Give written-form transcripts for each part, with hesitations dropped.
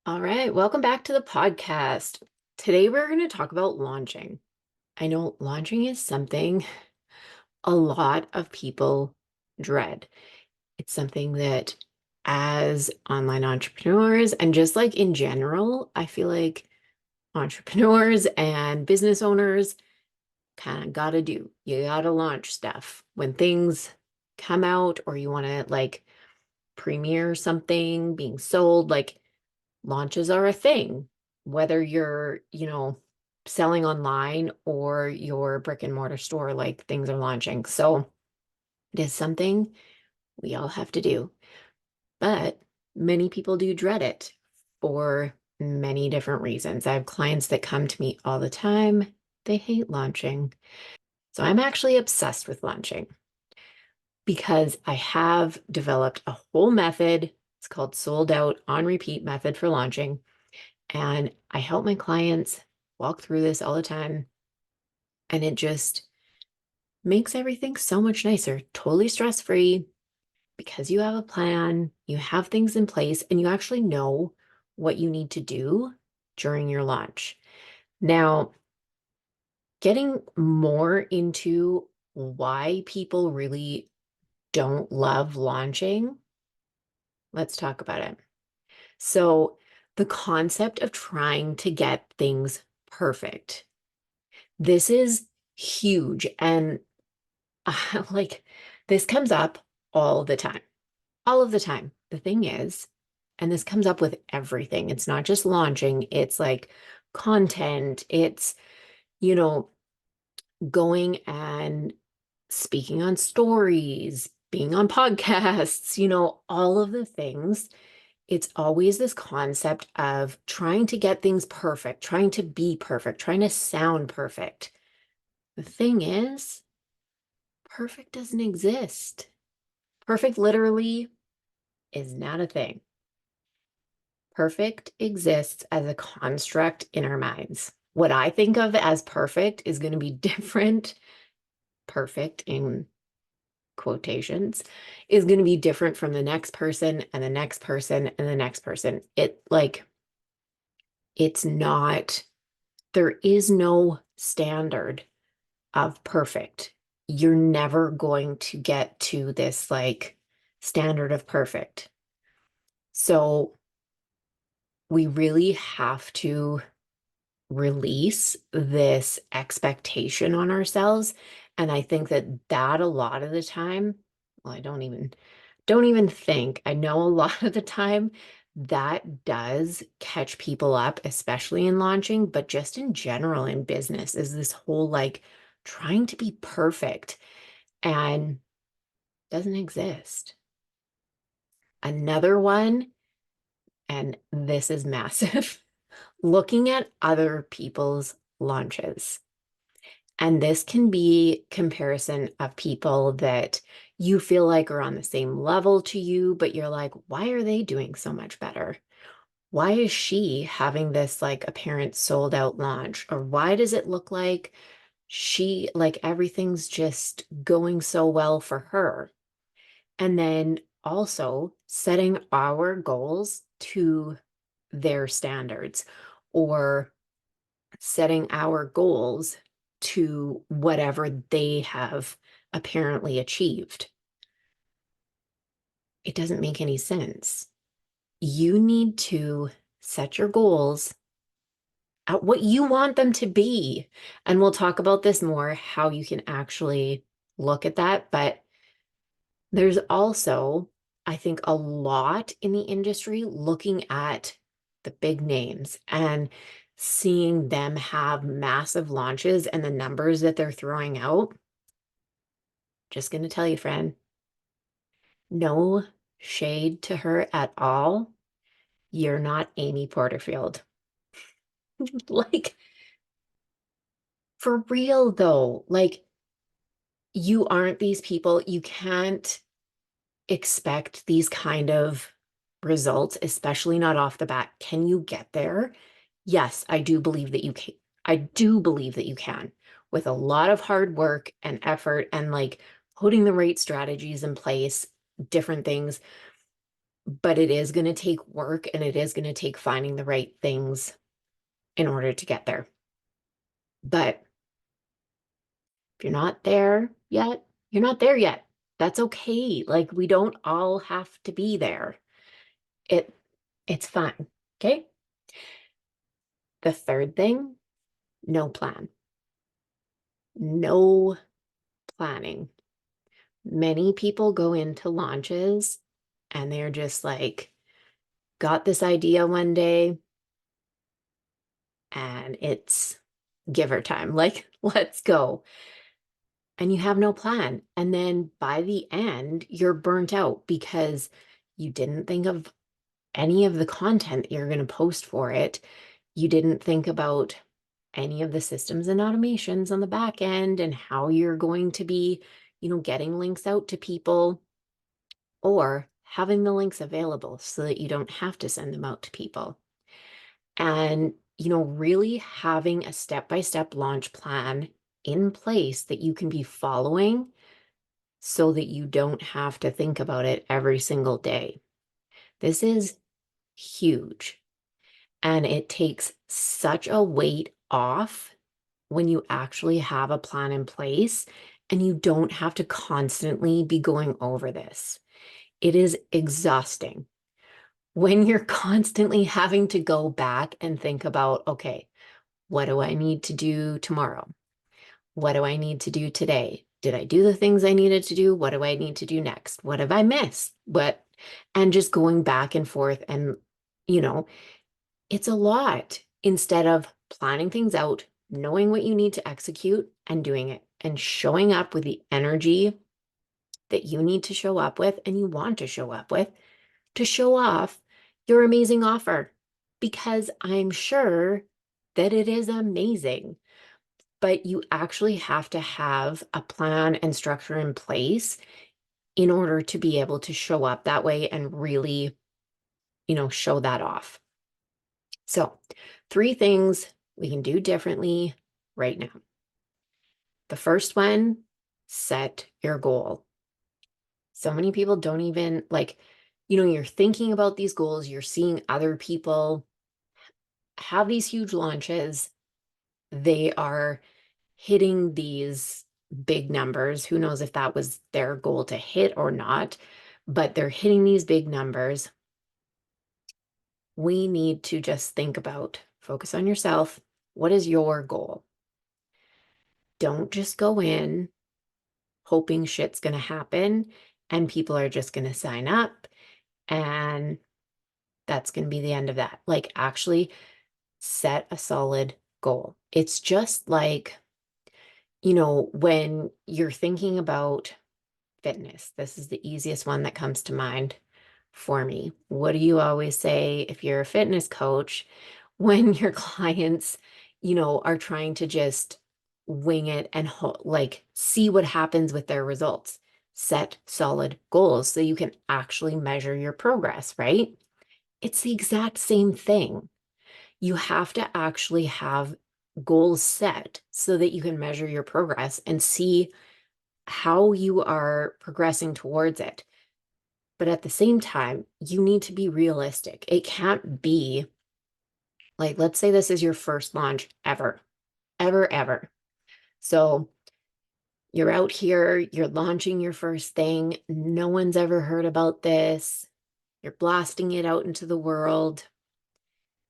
All right, welcome back to the podcast. Today we're going to talk about launching. I know launching is something a lot of people dread. It's something that as online entrepreneurs and just like in general, I feel like entrepreneurs and business owners kind of got to do. You got to launch stuff when things come out or you want to like premiere something being sold, like launches are a thing, whether you're, selling online or your brick and mortar store, like things are launching. So it is something we all have to do, but many people do dread it for many different reasons. I have clients that come to me all the time. They hate launching. So I'm actually obsessed with launching because I have developed a whole method. It's called sold out on repeat method for launching. And I help my clients walk through this all the time. And it just makes everything so much nicer, totally stress free because you have a plan, you have things in place, and you actually know what you need to do during your launch. Now, getting more into why people really don't love launching, let's talk about it. So, the concept of trying to get things perfect. This is huge. And like this comes up all the time, all of the time. The thing is, and this comes up with everything. It's not just launching, it's like content, it's, you know, going and speaking on stories, being on podcasts, all of the things. It's always this concept of trying to get things perfect, trying to be perfect, trying to sound perfect. The thing is, perfect doesn't exist. Perfect literally is not a thing. Perfect exists as a construct in our minds. What I think of as perfect is going to be different. Perfect in quotations is going to be different from the next person and the next person and the next person. It's not, there is no standard of perfect. You're never going to get to this like standard of perfect. So we really have to release this expectation on ourselves. And I think that a lot of the time, well, I don't even think, I know a lot of the time that does catch people up, especially in launching, but just in general in business is this whole like trying to be perfect and doesn't exist. Another one, and this is massive, looking at other people's launches. And this can be comparison of people that you feel like are on the same level to you, but you're like, why are they doing so much better? Why is she having this like apparent sold out launch? Or why does it look like she, like everything's just going so well for her? And then also setting our goals to their standards or setting our goals to whatever they have apparently achieved. It doesn't make any sense. You need to set your goals at what you want them to be. And we'll talk about this more, how you can actually look at that. But there's also, I think, a lot in the industry looking at the big names and seeing them have massive launches and the numbers that they're throwing out. Just going to tell you, friend, no shade to her at all. You're not Amy Porterfield. Like, for real though, like, you aren't these people. You can't expect these kind of results, especially not off the bat. Can you get there? Yes, I do believe that you can. I do believe that you can with a lot of hard work and effort and like putting the right strategies in place, different things. but it is going to take work and it is going to take finding the right things in order to get there. But if you're not there yet, you're not there yet. That's okay. Like we don't all have to be there. It it's fine. Okay? The third thing, no plan. No planning. Many people go into launches and they're just like, got this idea one day and it's giver time. Like, let's go. And you have no plan. And then by the end, you're burnt out because you didn't think of any of the content that you're going to post for it. You didn't think about any of the systems and automations on the back end and how you're going to be, getting links out to people or having the links available so that you don't have to send them out to people. And, really having a step-by-step launch plan in place that you can be following so that you don't have to think about it every single day. This is huge. And it takes such a weight off when you actually have a plan in place and you don't have to constantly be going over this. It is exhausting when you're constantly having to go back and think about, okay, what do I need to do tomorrow? What do I need to do today? Did I do the things I needed to do? What do I need to do next? What have I missed? And just going back and forth. And, you know, it's a lot instead of planning things out, knowing what you need to execute and doing it and showing up with the energy that you need to show up with and you want to show up with to show off your amazing offer. Because I'm sure that it is amazing, but you actually have to have a plan and structure in place in order to be able to show up that way and really, show that off. So, 3 things we can do differently right now. The first one, set your goal. So many people don't even you're thinking about these goals, you're seeing other people have these huge launches. They are hitting these big numbers. Who knows if that was their goal to hit or not, but they're hitting these big numbers. We need to just think about, focus on yourself. What is your goal? Don't just go in hoping shit's going to happen and people are just going to sign up and that's going to be the end of that. Like, actually set a solid goal. It's just like, when you're thinking about fitness, this is the easiest one that comes to mind for me. What do you always say if you're a fitness coach when your clients, are trying to just wing it and see what happens with their results? Set solid goals so you can actually measure your progress, right? It's the exact same thing. You have to actually have goals set so that you can measure your progress and see how you are progressing towards it. But at the same time, you need to be realistic. It can't be like, let's say this is your first launch ever, ever, ever. So you're out here, you're launching your first thing. No one's ever heard about this. You're blasting it out into the world.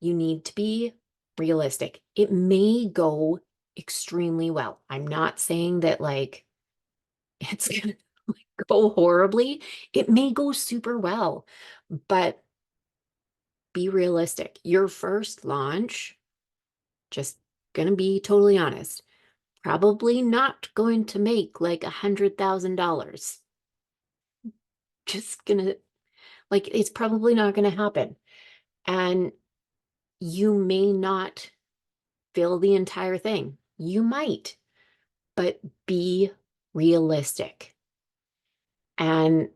You need to be realistic. It may go extremely well. I'm not saying that it's going to go horribly. It may go super well, but be realistic. Your first launch, just going to be totally honest, probably not going to make like $100,000. Just gonna, it's probably not going to happen. And you may not fill the entire thing. You might, but be realistic. And,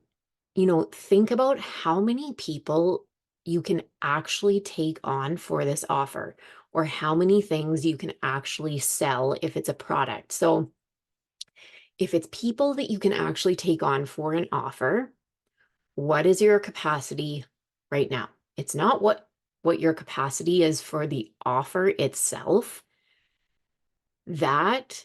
think about how many people you can actually take on for this offer, or how many things you can actually sell if it's a product. So if it's people that you can actually take on for an offer, what is your capacity right now? It's not what your capacity is for the offer itself. That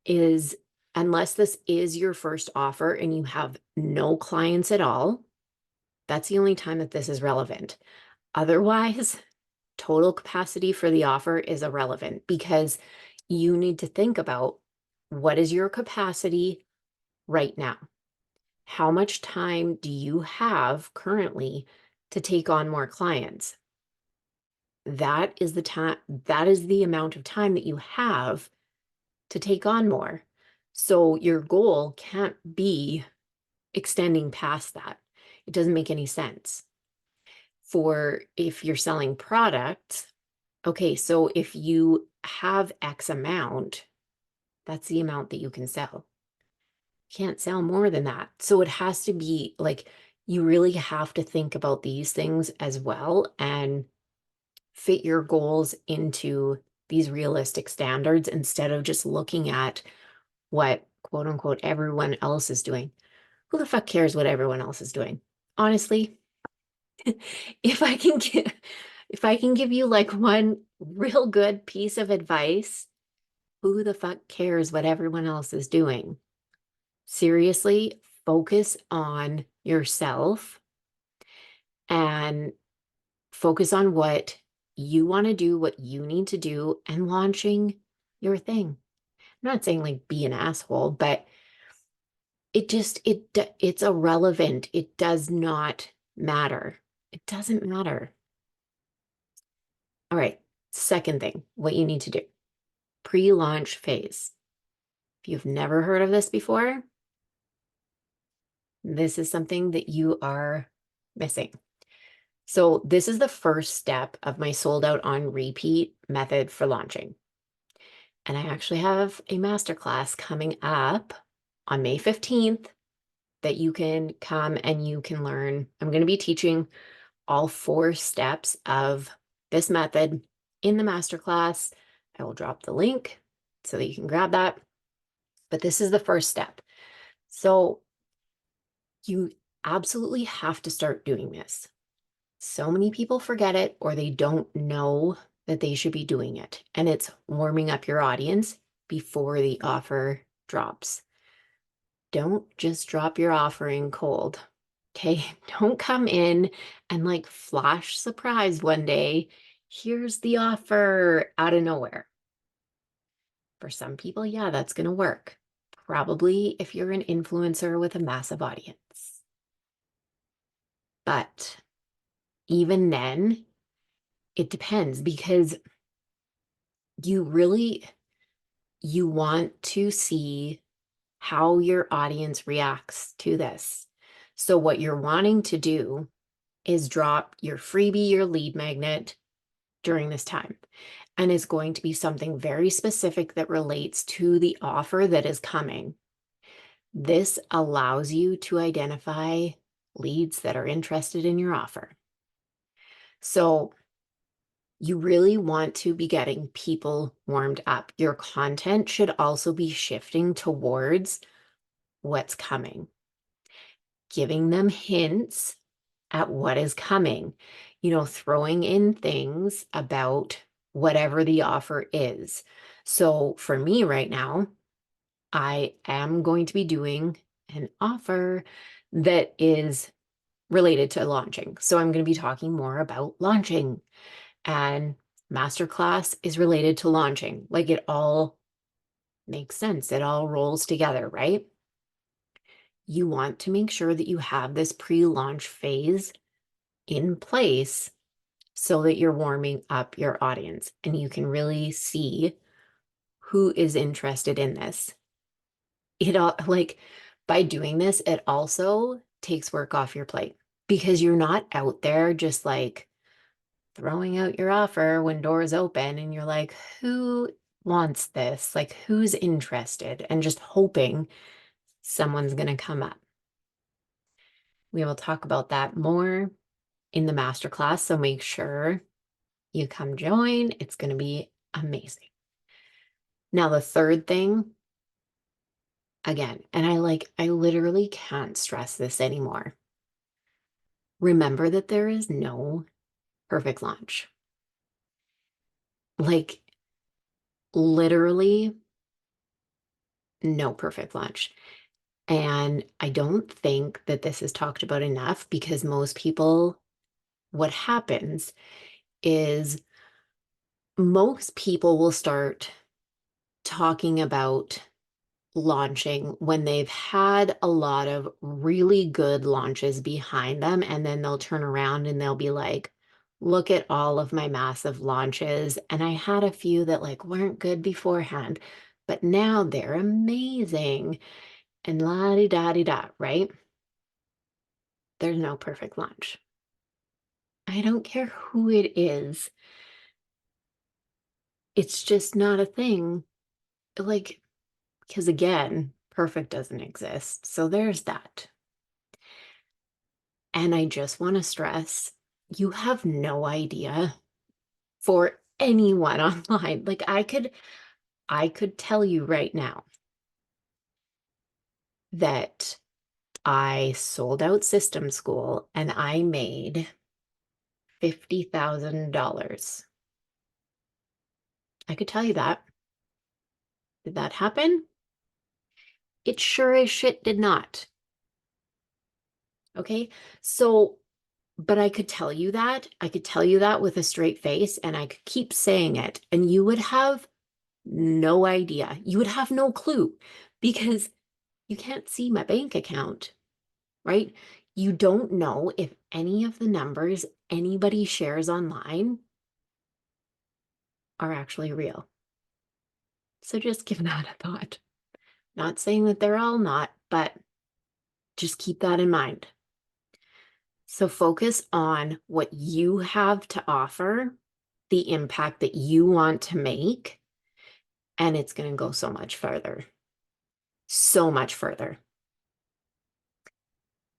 is, unless this is your first offer and you have no clients at all, that's the only time that this is relevant. Otherwise, total capacity for the offer is irrelevant because you need to think about what is your capacity right now? How much time do you have currently to take on more clients? That is the time, that is the amount of time that you have to take on more. So your goal can't be extending past that. It doesn't make any sense. For if you're selling products, okay, so if you have X amount, that's the amount that you can sell. Can't sell more than that. So it has to be like, you really have to think about these things as well and fit your goals into these realistic standards instead of just looking at what quote unquote everyone else is doing. Who the fuck cares what everyone else is doing? Honestly, if I can give if I can give you like one real good piece of advice, who the fuck cares what everyone else is doing? Seriously, focus on yourself and focus on what you want to do, what you need to do, and launching your thing. I'm not saying like be an asshole, but it's irrelevant. It does not matter. It doesn't matter. All right. Second thing, what you need to do, pre-launch phase. If you've never heard of this before, this is something that you are missing. So this is the first step of my sold out on repeat method for launching. And I actually have a masterclass coming up on May 15th that you can come and you can learn. I'm going to be teaching all 4 steps of this method in the masterclass. I will drop the link so that you can grab that. But this is the first step. So you absolutely have to start doing this. So many people forget it or they don't know that they should be doing it. And it's warming up your audience before the offer drops. Don't just drop your offering cold. Okay. Don't come in and like flash surprise one day. Here's the offer out of nowhere. For some people, yeah, that's going to work. Probably if you're an influencer with a massive audience. But even then, it depends because you want to see how your audience reacts to this. So what you're wanting to do is drop your freebie, your lead magnet during this time. And it's going to be something very specific that relates to the offer that is coming. This allows you to identify leads that are interested in your offer. So you really want to be getting people warmed up. Your content should also be shifting towards what's coming, giving them hints at what is coming, throwing in things about whatever the offer is. So for me right now, I am going to be doing an offer that is related to launching. So I'm going to be talking more about launching, and Masterclass is related to launching. Like it all makes sense. It all rolls together, right? You want to make sure that you have this pre-launch phase in place so that you're warming up your audience and you can really see who is interested in this. It all like by doing this, it also takes work off your plate because you're not out there just like throwing out your offer when doors open and you're like, who wants this? Like, who's interested? And just hoping someone's going to come up. We will talk about that more in the masterclass. So make sure you come join. It's going to be amazing. Now, the third thing, again, and I literally can't stress this anymore. remember that there is no perfect launch. Like, literally no perfect launch. And I don't think that this is talked about enough because most people, what happens is most people will start talking about launching when they've had a lot of really good launches behind them, and then they'll turn around and they'll be like, look at all of my massive launches, and I had a few that like weren't good beforehand, but now they're amazing, and la di da di da, right? There's no perfect launch. I don't care who it is. It's just not a thing. Like, because again, perfect doesn't exist. So there's that. And I just want to stress, you have no idea for anyone online. Like I could tell you right now that I sold out system school and I made $50,000. I could tell you that. Did that happen? It sure as shit did not. Okay. So, but I could tell you that. I could tell you that with a straight face and I could keep saying it and you would have no idea. You would have no clue because you can't see my bank account, right? You don't know if any of the numbers anybody shares online are actually real. So just give that a thought. Not saying that they're all not, but just keep that in mind. So focus on what you have to offer, the impact that you want to make, and it's going to go so much further. So much further.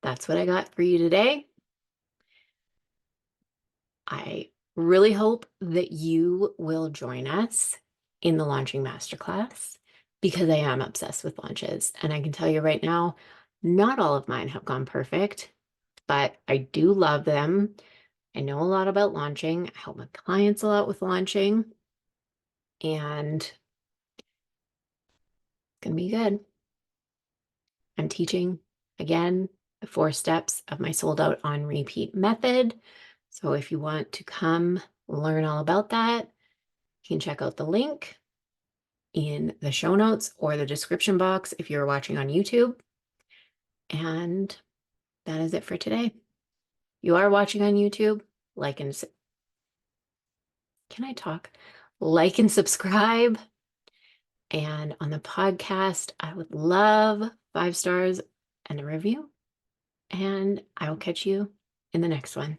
That's what I got for you today. I really hope that you will join us in the launching masterclass because I am obsessed with launches. And I can tell you right now, not all of mine have gone perfect, but I do love them. I know a lot about launching. I help my clients a lot with launching, and it's going to be good. I'm teaching again the 4 steps of my sold out on repeat method. So if you want to come learn all about that, you can check out the link in the show notes or the description box if you're watching on YouTube. And that is it for today. You are watching on YouTube, like and can I talk? Like and subscribe. And on the podcast, I would love 5 stars and a review. And I will catch you in the next one.